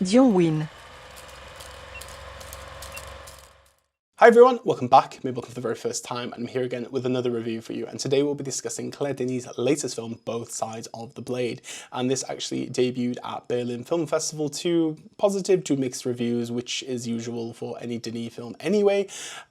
Dion win. Hi everyone, welcome back, maybe welcome for the very first time, and I'm here again with another review for you, and today we'll be discussing Claire Denis' latest film, Both Sides of the Blade, and this actually debuted at Berlin Film Festival to positive to mixed reviews, which is usual for any Denis film anyway,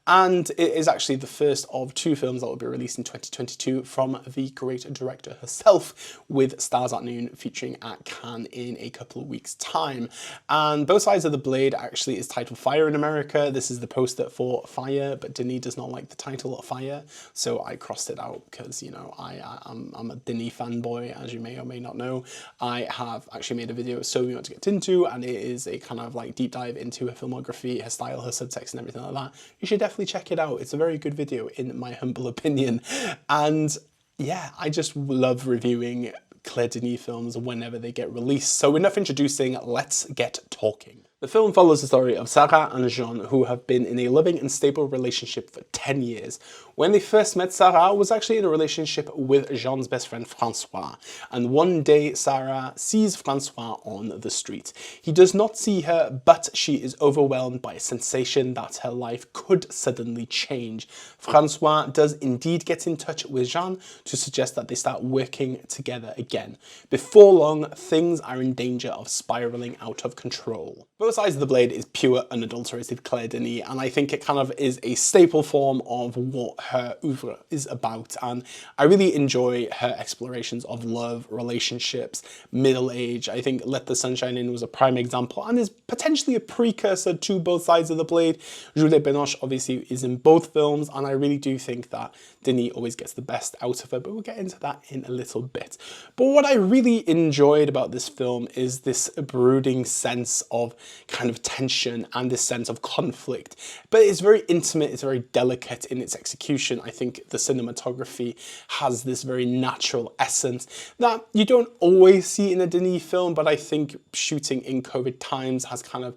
and it is actually the first of two films that will be released in 2022 from the great director herself, with Stars at Noon featuring at Cannes in a couple of weeks' time. And Both Sides of the Blade actually is titled Fire in America. This is the poster for Fire, but Denis does not like the title Fire, so I crossed it out because, you know, I'm a Denis fanboy, as you may or may not know. I have actually made a video so we want to get into, and it is a kind of like deep dive into her filmography, her style, her subtext and everything like that. You should definitely check it out. It's a very good video in my humble opinion. And yeah, I just love reviewing Claire Denis films whenever they get released. So enough introducing, let's get talking. The film follows the story of Sarah and Jean, who have been in a loving and stable relationship for 10 years. When they first met, Sarah was actually in a relationship with Jean's best friend Francois, and one day Sarah sees Francois on the street. He does not see her, but she is overwhelmed by a sensation that her life could suddenly change. Francois does indeed get in touch with Jean to suggest that they start working together again. Before long, things are in danger of spiraling out of control. Both Sides of the Blade is pure, unadulterated Claire Denis, and I think it kind of is a staple form of what her oeuvre is about, and I really enjoy her explorations of love, relationships, middle age. I think Let the Sunshine In was a prime example, and is potentially a precursor to Both Sides of the Blade. Juliette Binoche obviously is in both films, and I really do think that Denis always gets the best out of her, but we'll get into that in a little bit. But what I really enjoyed about this film is this brooding sense of kind of tension and this sense of conflict, but it's very intimate, it's very delicate in its execution. I think the cinematography has this very natural essence that you don't always see in a Denis film, but I think shooting in COVID times has kind of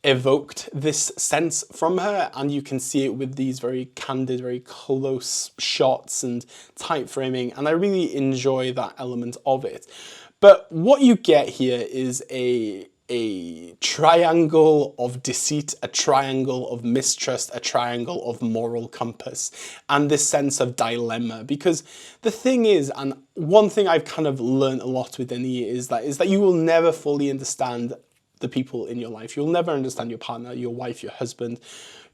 evoked this sense from her, and you can see it with these very candid, very close shots and tight framing, and I really enjoy that element of it. But what you get here is a triangle of deceit, a triangle of mistrust, a triangle of moral compass, and this sense of dilemma. Because the thing is, and one thing I've kind of learned a lot with Denis is that you will never fully understand the people in your life. You'll never understand your partner, your wife, your husband,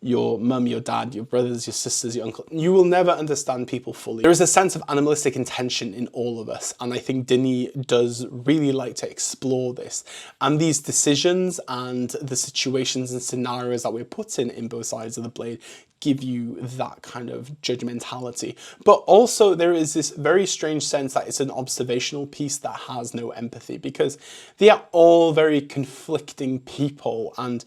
your mum, your dad, your brothers, your sisters, your uncle. You will never understand people fully. There is a sense of animalistic intention in all of us, and I think Denis does really like to explore this. And these decisions and the situations and scenarios that we're put in Both Sides of the Blade give you that kind of judgmentality. But also there is this very strange sense that it's an observational piece that has no empathy, because they are all very conflicting people. And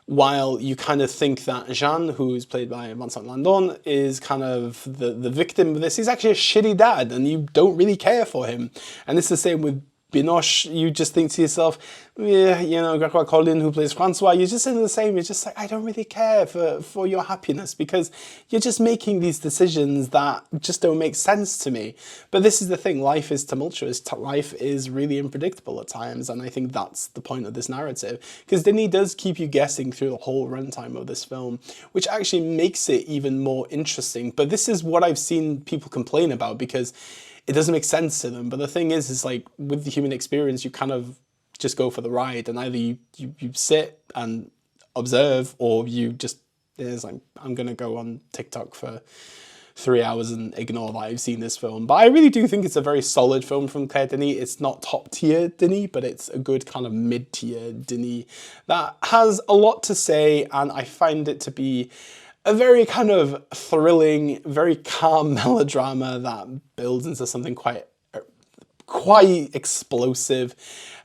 while you kind of think that Jean, who's played by Vincent Lindon, is kind of the victim of this, he's actually a shitty dad and you don't really care for him. And it's the same with Binoche. You just think to yourself, yeah, you know, Gregoire Colin, who plays Francois, you're just in the same, you're just like, I don't really care for your happiness, because you're just making these decisions that just don't make sense to me. But this is the thing, life is tumultuous, life is really unpredictable at times, and I think that's the point of this narrative, because Denis does keep you guessing through the whole runtime of this film, which actually makes it even more interesting. But this is what I've seen people complain about, because it doesn't make sense to them. But the thing is like, with the human experience, you kind of just go for the ride, and either you sit and observe, or you just, it's like, I'm gonna go on TikTok for 3 hours and ignore that I've seen this film. But I really do think it's a very solid film from Claire Denis. It's not top tier Denis, but it's a good kind of mid-tier Denis that has a lot to say, and I find it to be a very kind of thrilling, very calm melodrama that builds into something quite explosive.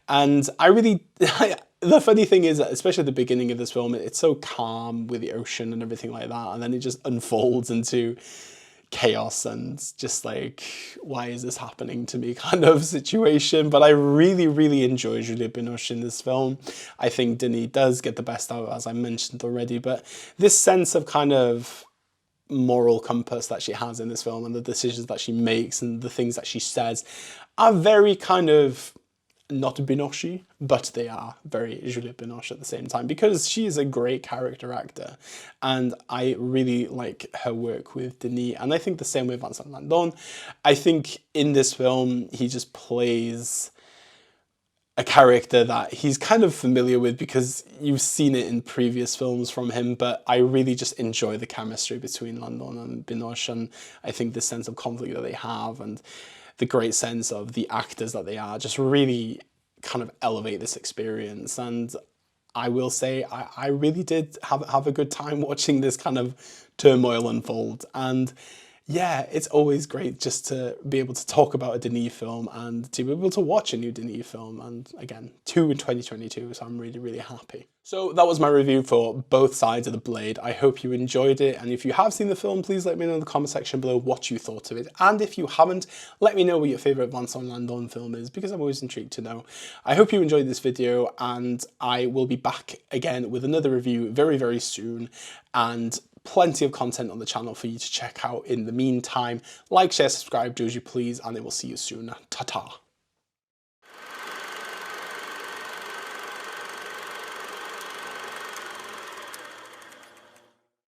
And I really, the funny thing is that especially at the beginning of this film, it's so calm with the ocean and everything like that, and then it just unfolds into chaos and just like, why is this happening to me kind of situation. But I really, really enjoy Juliette Binoche in this film. I think Denis does get the best out, as I mentioned already, but this sense of kind of moral compass that she has in this film, and the decisions that she makes and the things that she says, are very kind of not Binoche, but they are very Juliette Binoche at the same time, because she is a great character actor, and I really like her work with Denis, and I think the same with Vincent Lindon. I think in this film, he just plays a character that he's kind of familiar with because you've seen it in previous films from him, but I really just enjoy the chemistry between Lindon and Binoche, and I think the sense of conflict that they have and the great sense of the actors that they are just really kind of elevate this experience. And I will say I really did have a good time watching this kind of turmoil unfold. And yeah, it's always great just to be able to talk about a Denis film and to be able to watch a new Denis film. And again, 2 in 2022, so I'm really, really happy. So that was my review for Both Sides of the Blade. I hope you enjoyed it. And if you have seen the film, please let me know in the comment section below what you thought of it. And if you haven't, let me know what your favourite Vincent Lindon film is, because I'm always intrigued to know. I hope you enjoyed this video, and I will be back again with another review very, very soon. And plenty of content on the channel for you to check out in the meantime. Like, share, subscribe, do as you please, and I will see you soon. Ta-ta.